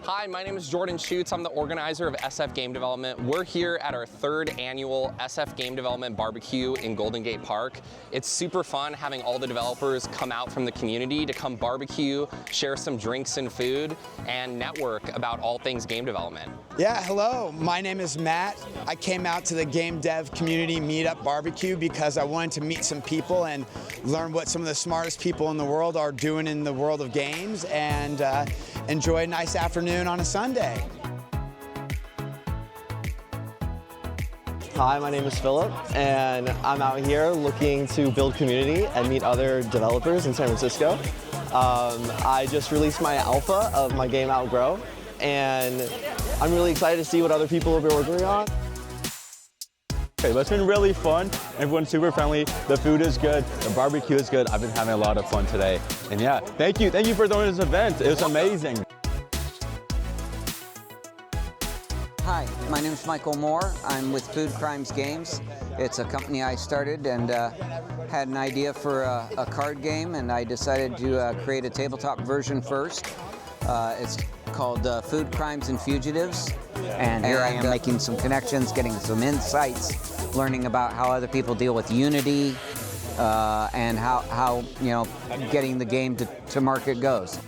Hi, my name is Jordan Schutz. I'm the organizer of SF Game Development. We're here at our 3rd annual SF Game Development Barbecue in Golden Gate Park. It's super fun having all the developers come out from the community to come barbecue, share some drinks and food, and network about all things game development. Yeah, hello. My name is Matt. I came out to the game dev community meetup barbecue because I wanted to meet some people and learn what some of the smartest people in the world are doing in the world of games and enjoy a nice afternoon on a Sunday. Hi, my name is Philip, and I'm out here looking to build community and meet other developers in San Francisco. I just released my alpha of my game Outgrow, and I'm really excited to see what other people have been working on. Okay, but it's been really fun. Everyone's super friendly. The food is good. The barbecue is good. I've been having a lot of fun today. And yeah, thank you for throwing this event. It was amazing. Hi, my name is Michael Moore. I'm with Food Crimes Games. It's a company I started and had an idea for a card game, and I decided to create a tabletop version first. It's called Food Crimes and Fugitives, and here I am making some connections, getting some insights, learning about how other people deal with Unity, and how getting the game to market goes.